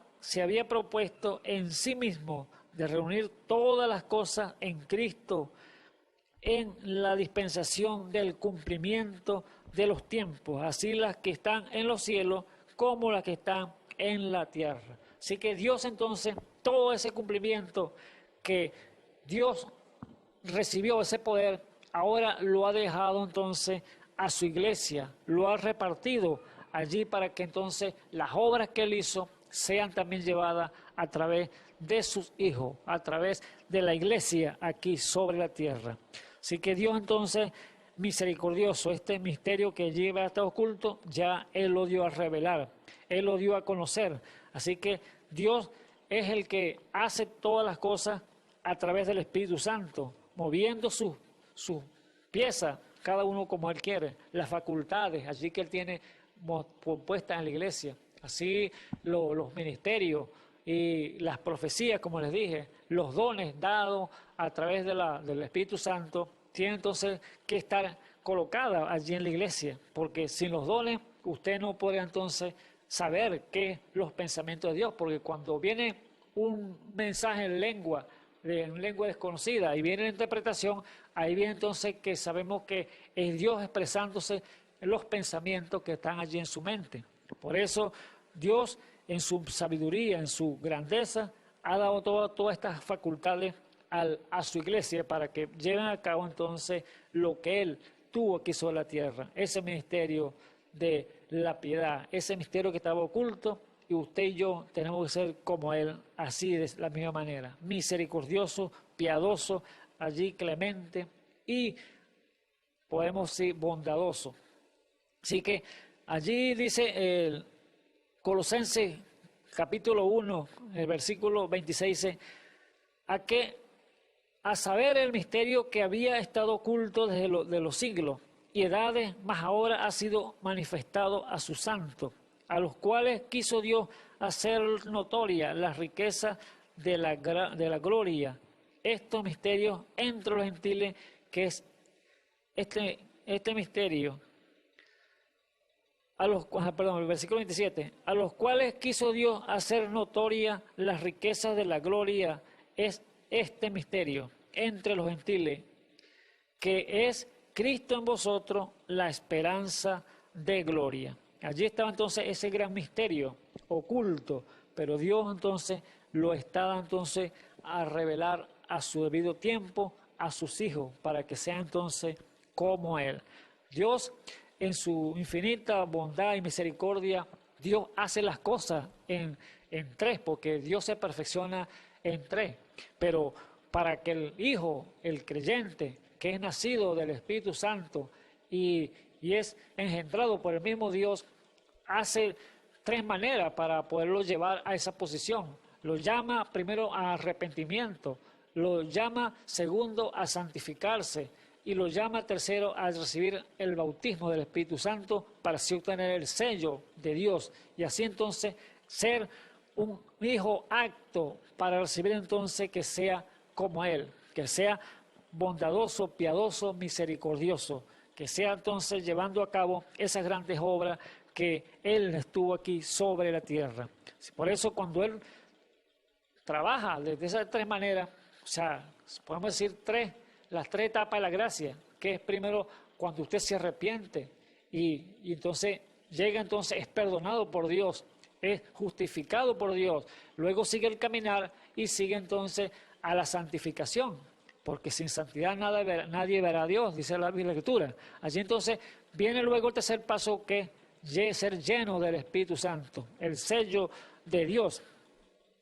propuesto en sí mismo de reunir todas las cosas en Cristo, en la dispensación del cumplimiento de los tiempos, así las que están en los cielos como las que están en la tierra. Así que Dios entonces, todo ese cumplimiento que Dios recibió, ese poder, ahora lo ha dejado entonces a su iglesia, lo ha repartido allí para que entonces las obras que Él hizo sean también llevadas a través de sus hijos, a través de la iglesia aquí sobre la tierra. Así que Dios entonces, misericordioso, este misterio que lleva hasta oculto, ya Él lo dio a revelar, Él lo dio a conocer. Así que Dios es el que hace todas las cosas a través del Espíritu Santo, moviendo sus piezas, cada uno como Él quiere, las facultades, allí que Él tiene puestas en la iglesia. Así los ministerios y las profecías, como les dije, los dones dados a través del Espíritu Santo, tienen entonces que estar colocados allí en la iglesia, porque sin los dones usted no puede entonces saber qué es los pensamientos de Dios, porque cuando viene un mensaje en lengua desconocida y viene la interpretación, ahí viene entonces que sabemos que es Dios expresándose en los pensamientos que están allí en su mente. Por eso Dios, en su sabiduría, en su grandeza, ha dado todas estas facultades a su iglesia para que lleven a cabo entonces lo que Él tuvo aquí sobre la tierra, ese ministerio de la piedad, ese misterio que estaba oculto, y usted y yo tenemos que ser como Él, así de la misma manera, misericordioso, piadoso, allí clemente y podemos ser bondadoso. Así que allí dice el Colosenses capítulo 1, el versículo 26, dice, a saber el misterio que había estado oculto desde de los siglos y edades, mas ahora ha sido manifestado a sus santos, a los cuales quiso Dios hacer notoria la riqueza de la gloria, estos misterios entre los gentiles, que es este misterio. El versículo 27, a los cuales quiso Dios hacer notoria las riquezas de la gloria, es este misterio entre los gentiles, que es Cristo en vosotros, la esperanza de gloria. Allí estaba entonces ese gran misterio oculto, pero Dios entonces lo está entonces a revelar a su debido tiempo a sus hijos, para que sean entonces como Él. Dios, en su infinita bondad y misericordia, Dios hace las cosas en tres, porque Dios se perfecciona en tres. Pero para que el Hijo, el creyente, que es nacido del Espíritu Santo y es engendrado por el mismo Dios, hace tres maneras para poderlo llevar a esa posición. Lo llama primero a arrepentimiento, lo llama segundo a santificarse y lo llama tercero a recibir el bautismo del Espíritu Santo para así obtener el sello de Dios y así entonces ser un hijo apto para recibir entonces que sea como Él, que sea bondadoso, piadoso, misericordioso, que sea entonces llevando a cabo esas grandes obras que Él estuvo aquí sobre la tierra. Por eso cuando Él trabaja de esas tres maneras, o sea, podemos decir las tres etapas de la gracia, que es primero cuando usted se arrepiente y entonces llega entonces, es perdonado por Dios, es justificado por Dios, luego sigue el caminar y sigue entonces a la santificación, porque sin santidad nadie verá a Dios, dice la Escritura. Allí entonces viene luego el tercer paso, que es ser lleno del Espíritu Santo, el sello de Dios.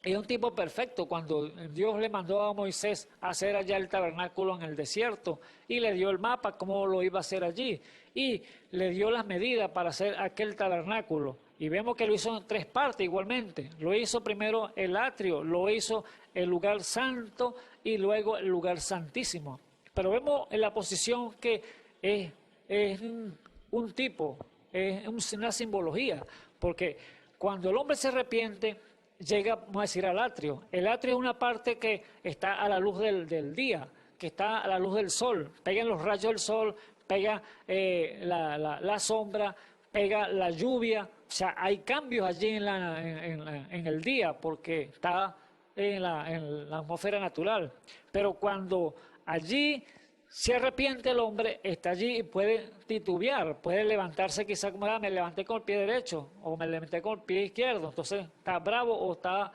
Es un tipo perfecto cuando Dios le mandó a Moisés a hacer allá el tabernáculo en el desierto y le dio el mapa cómo lo iba a hacer allí y le dio las medidas para hacer aquel tabernáculo. Y vemos que lo hizo en tres partes igualmente. Lo hizo primero el atrio, lo hizo el lugar santo y luego el lugar santísimo. Pero vemos en la posición que es un tipo, es una simbología, porque cuando el hombre se arrepiente, llega, vamos a decir, al atrio. El atrio es una parte que está a la luz del día, que está a la luz del sol. Pegan los rayos del sol, pega la sombra, pega la lluvia. O sea, hay cambios allí en el día porque está en la atmósfera natural. Pero cuando allí se arrepiente el hombre, está allí y puede titubear, puede levantarse quizá como me levanté con el pie derecho o me levanté con el pie izquierdo, entonces está bravo o está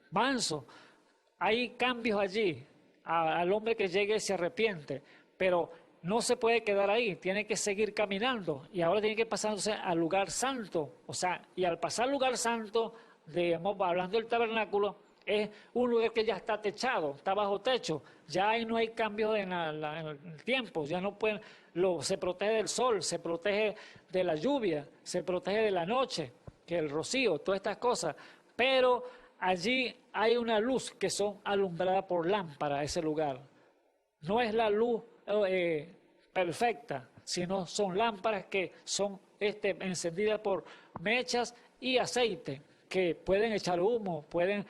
manso. Hay cambios allí al hombre que llegue y se arrepiente, pero no se puede quedar ahí, tiene que seguir caminando y ahora tiene que pasándose al lugar santo, o sea, y al pasar al lugar santo, hablando del tabernáculo, es un lugar que ya está techado, está bajo techo, ya ahí no hay cambios en el tiempo, ya no pueden, se protege del sol, se protege de la lluvia, se protege de la noche, que el rocío, todas estas cosas, pero allí hay una luz que son alumbrada por lámpara, ese lugar. No es la luz perfecta, sino son lámparas que son encendidas por mechas y aceite, que pueden echar humo, pueden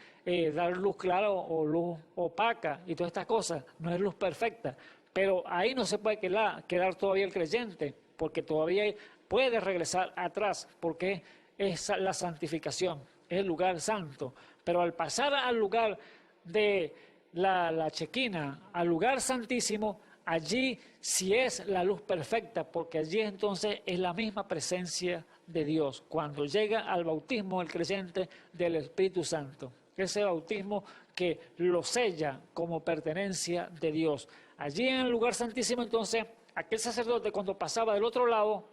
dar luz clara o luz opaca y todas estas cosas. No es luz perfecta, pero ahí no se puede quedar todavía el creyente, porque todavía puede regresar atrás, porque es la santificación, es el lugar santo. Pero al pasar al lugar de la chequina, al lugar santísimo, allí sí es la luz perfecta, porque allí entonces es la misma presencia de Dios, cuando llega al bautismo el creyente del Espíritu Santo, ese bautismo que lo sella como pertenencia de Dios. Allí en el lugar santísimo entonces, aquel sacerdote cuando pasaba del otro lado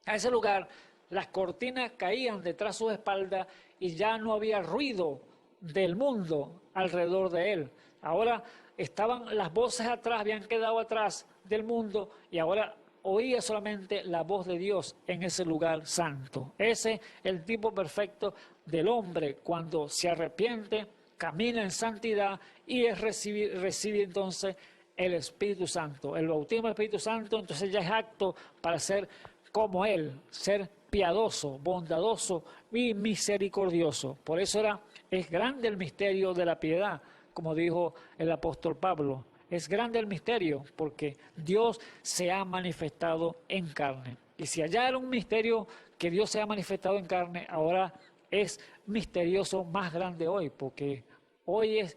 a ese lugar, las cortinas caían detrás de su espalda y ya no había ruido del mundo alrededor de él. Ahora estaban las voces atrás, habían quedado atrás del mundo y ahora oía solamente la voz de Dios en ese lugar santo. Ese es el tipo perfecto del hombre cuando se arrepiente, camina en santidad y recibe entonces el Espíritu Santo. El bautismo del Espíritu Santo entonces ya es apto para ser como Él, ser piadoso, bondadoso y misericordioso. Por eso es grande el misterio de la piedad, como dijo el apóstol Pablo. Es grande el misterio porque Dios se ha manifestado en carne. Y si allá era un misterio que Dios se ha manifestado en carne, ahora es misterioso más grande hoy, porque hoy es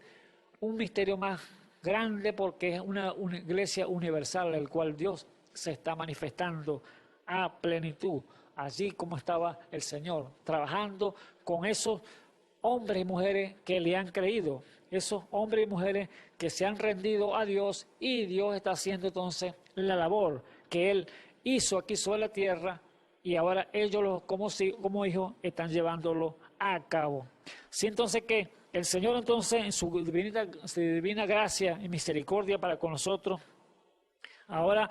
un misterio más grande porque es una iglesia universal, el cual Dios se está manifestando a plenitud, allí como estaba el Señor, trabajando con esos hombres y mujeres que le han creído, esos hombres y mujeres que se han rendido a Dios, y Dios está haciendo entonces la labor que Él hizo aquí sobre la tierra, y ahora ellos como hijos están llevándolo a cabo. Sí, entonces que el Señor entonces en su divina gracia y misericordia para con nosotros, ahora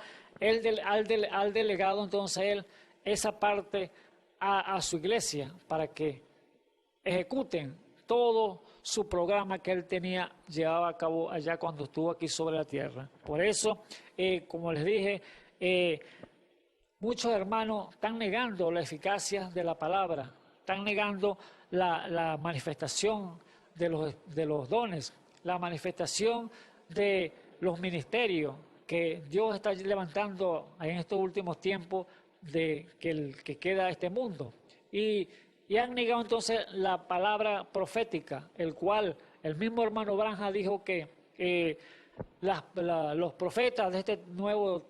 al delegado entonces Él esa parte a su iglesia para que ejecuten todo su programa que Él tenía llevado a cabo allá cuando estuvo aquí sobre la tierra. Por eso, como les dije, muchos hermanos están negando la eficacia de la palabra, están negando la manifestación de los dones, la manifestación de los ministerios que Dios está levantando en estos últimos tiempos que queda este mundo. Y han negado entonces la palabra profética, el cual el mismo hermano Branham dijo que los profetas de este Nuevo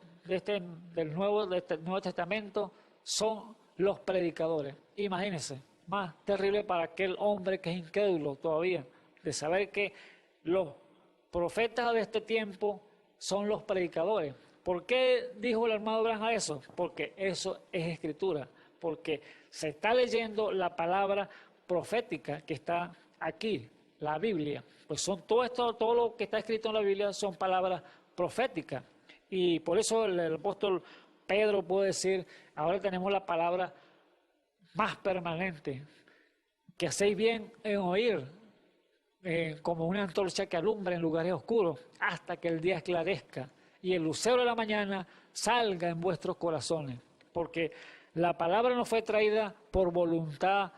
Testamento son los predicadores. Imagínense, más terrible para aquel hombre que es incrédulo todavía, de saber que los profetas de este tiempo son los predicadores. ¿Por qué dijo el hermano Branham eso? Porque eso es escritura, porque se está leyendo la palabra profética que está aquí, la Biblia. Pues son todo lo que está escrito en la Biblia son palabras proféticas. Y por eso el apóstol Pedro puede decir, ahora tenemos la palabra más permanente, que hacéis bien en oír, como una antorcha que alumbra en lugares oscuros, hasta que el día esclarezca y el lucero de la mañana salga en vuestros corazones. Porque la palabra no fue traída por voluntad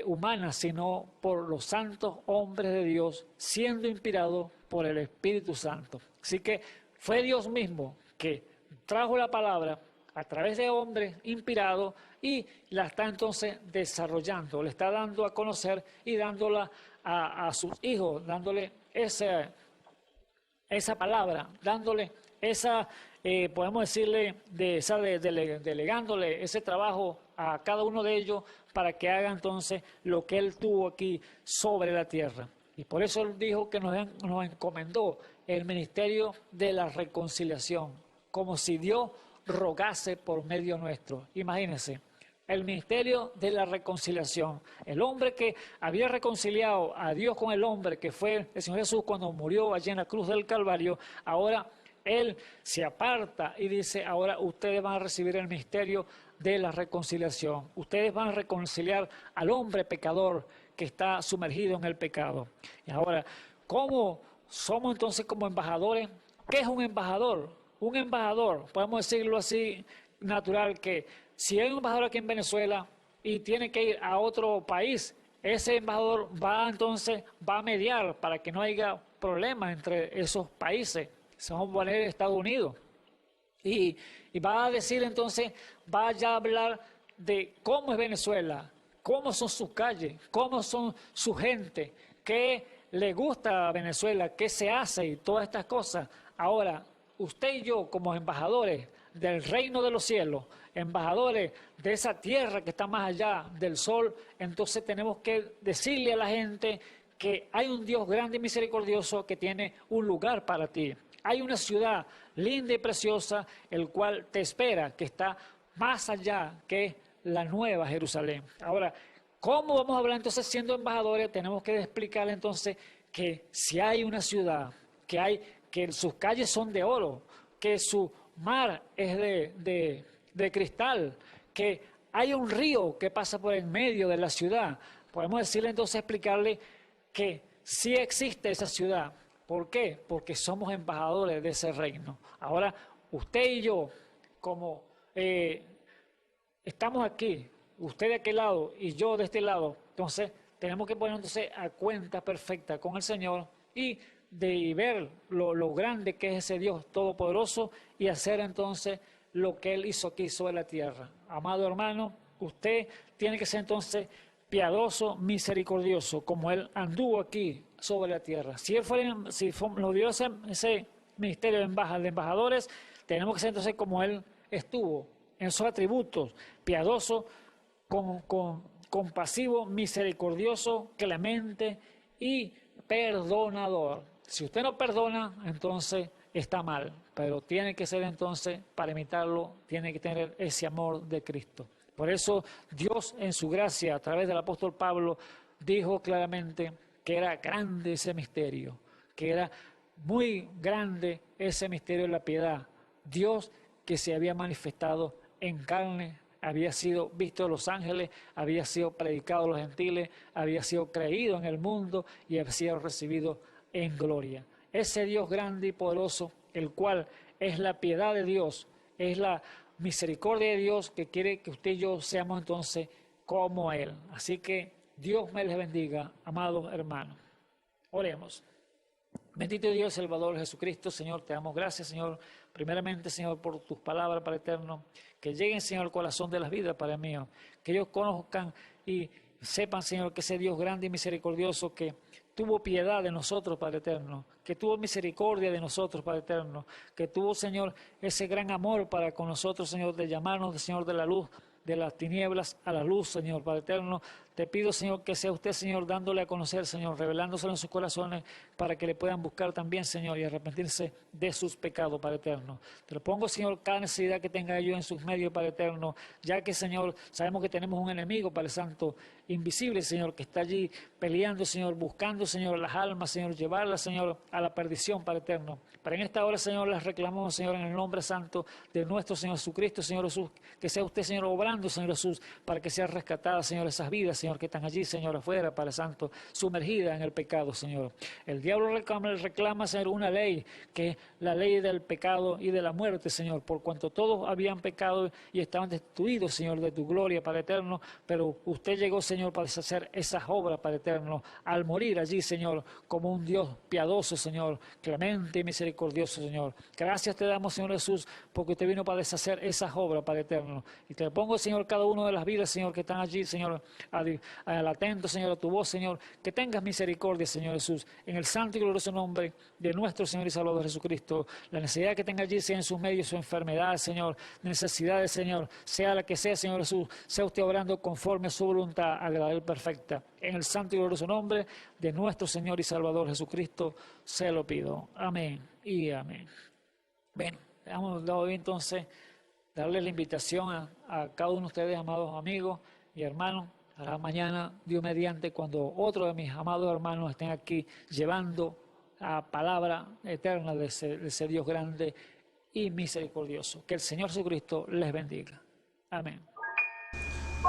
humana, sino por los santos hombres de Dios, siendo inspirado por el Espíritu Santo. Así que fue Dios mismo que trajo la palabra a través de hombres inspirados y la está entonces desarrollando, le está dando a conocer y dándola a sus hijos, dándole esa palabra, dándole podemos decirle, delegándole ese trabajo a cada uno de ellos para que haga entonces lo que Él tuvo aquí sobre la tierra. Y por eso Él dijo que nos encomendó el ministerio de la reconciliación, como si Dios rogase por medio nuestro. Imagínense, el ministerio de la reconciliación. El hombre que había reconciliado a Dios con el hombre, que fue el Señor Jesús cuando murió allí en la cruz del Calvario, ahora Él se aparta y dice, ahora ustedes van a recibir el ministerio de la reconciliación. Ustedes van a reconciliar al hombre pecador que está sumergido en el pecado. Y ahora, ¿cómo somos entonces como embajadores? ¿Qué es un embajador? Un embajador, podemos decirlo así, natural, que si hay un embajador aquí en Venezuela y tiene que ir a otro país, ese embajador va a mediar para que no haya problemas entre esos países. Vamos a poner Estados Unidos. Y va a decir entonces, va ya a hablar de cómo es Venezuela, cómo son sus calles, cómo son su gente, qué le gusta a Venezuela, qué se hace y todas estas cosas. Ahora, usted y yo como embajadores del reino de los cielos, embajadores de esa tierra que está más allá del sol, entonces tenemos que decirle a la gente que hay un Dios grande y misericordioso que tiene un lugar para ti. Hay una ciudad linda y preciosa, el cual te espera, que está más allá que la nueva Jerusalén. Ahora, ¿cómo vamos a hablar entonces siendo embajadores? Tenemos que explicarle entonces que si hay una ciudad, que sus calles son de oro, que su mar es de cristal, que hay un río que pasa por en medio de la ciudad. Podemos decirle entonces, explicarle que sí existe esa ciudad. ¿Por qué? Porque somos embajadores de ese reino. Ahora, usted y yo, como estamos aquí, usted de aquel lado y yo de este lado, entonces tenemos que poner entonces a cuenta perfecta con el Señor y ver lo grande que es ese Dios todopoderoso y hacer entonces lo que Él hizo aquí sobre la tierra. Amado hermano, usted tiene que ser entonces piadoso, misericordioso, como Él anduvo aquí sobre la tierra. Si Él fuera, nos dio ese ministerio de embajadores, tenemos que ser entonces como Él estuvo, en esos atributos: piadoso, compasivo, misericordioso, clemente y perdonador. Si usted no perdona, entonces está mal, pero tiene que ser entonces, para imitarlo, tiene que tener ese amor de Cristo. Por eso Dios, en su gracia, a través del apóstol Pablo, dijo claramente que era grande ese misterio, que era muy grande ese misterio de la piedad. Dios que se había manifestado en carne, había sido visto de los ángeles, había sido predicado a los gentiles, había sido creído en el mundo y había sido recibido en gloria. Ese Dios grande y poderoso, el cual es la piedad de Dios, es la misericordia de Dios, que quiere que usted y yo seamos entonces como Él. Así que Dios me les bendiga, amados hermanos. Oremos. Bendito Dios, Salvador Jesucristo. Señor, te damos gracias, Señor, primeramente, Señor, por tus palabras, Padre eterno, que lleguen, Señor, al corazón de las vidas, Padre mío, que ellos conozcan y sepan, Señor, que ese Dios grande y misericordioso que tuvo piedad de nosotros, Padre eterno, que tuvo misericordia de nosotros, Padre eterno, que tuvo, Señor, ese gran amor para con nosotros, Señor, de llamarnos, Señor, de la luz, de las tinieblas a la luz, Señor, Padre eterno. Te pido, Señor, que sea usted, Señor, dándole a conocer, Señor, revelándoselo en sus corazones, para que le puedan buscar también, Señor, y arrepentirse de sus pecados, Padre eterno. Te lo pongo, Señor, cada necesidad que tenga yo en sus medios, Padre eterno, ya que, Señor, sabemos que tenemos un enemigo, Padre Santo, invisible, Señor, que está allí peleando, Señor, buscando, Señor, las almas, Señor, llevarlas, Señor, a la perdición, Padre eterno. Pero en esta hora, Señor, las reclamamos, Señor, en el nombre santo de nuestro Señor Jesucristo, Señor Jesús, que sea usted, Señor, obrando, Señor Jesús, para que sea rescatada, Señor, esas vidas, Señor, que están allí, Señor, afuera, Padre Santo, sumergidas en el pecado, Señor. El diablo reclama, Señor, una ley, que es la ley del pecado y de la muerte, Señor, por cuanto todos habían pecado y estaban destituidos, Señor, de tu gloria, Padre eterno, pero usted llegó, Señor, para deshacer esas obras, Padre eterno, al morir allí, Señor, como un Dios piadoso, Señor, clemente y misericordioso, Señor. Gracias te damos, Señor Jesús, porque usted vino para deshacer esas obras, Padre eterno. Y te pongo, Señor, cada una de las vidas, Señor, que están allí, Señor, al atento, Señor, a tu voz, Señor, que tengas misericordia, Señor Jesús, en el santo y glorioso nombre de nuestro Señor y Salvador Jesucristo. La necesidad que tenga allí, sea en sus medios, su enfermedad, Señor, necesidades, Señor, sea la que sea, Señor Jesús, sea usted obrando conforme a su voluntad agradable y perfecta. En el santo y glorioso nombre de nuestro Señor y Salvador Jesucristo, se lo pido. Amén y amén. Bueno, hemos dado hoy entonces darle la invitación a cada uno de ustedes, amados amigos y hermanos, a la mañana, Dios mediante, cuando otro de mis amados hermanos estén aquí llevando la palabra eterna de ese Dios grande y misericordioso. Que el Señor Jesucristo les bendiga. Amén.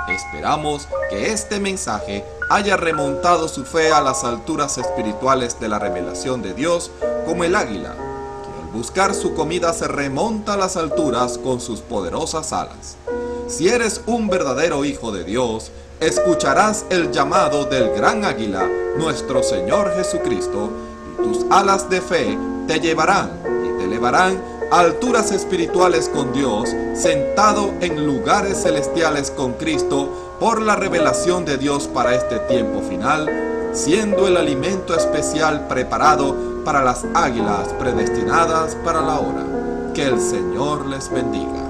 Esperamos que este mensaje haya remontado su fe a las alturas espirituales de la revelación de Dios, como el águila, que al buscar su comida se remonta a las alturas con sus poderosas alas. Si eres un verdadero hijo de Dios, escucharás el llamado del gran águila, nuestro Señor Jesucristo, y tus alas de fe te llevarán y te elevarán a alturas espirituales con Dios, sentado en lugares celestiales con Cristo, por la revelación de Dios para este tiempo final, siendo el alimento especial preparado para las águilas predestinadas para la hora. Que el Señor les bendiga.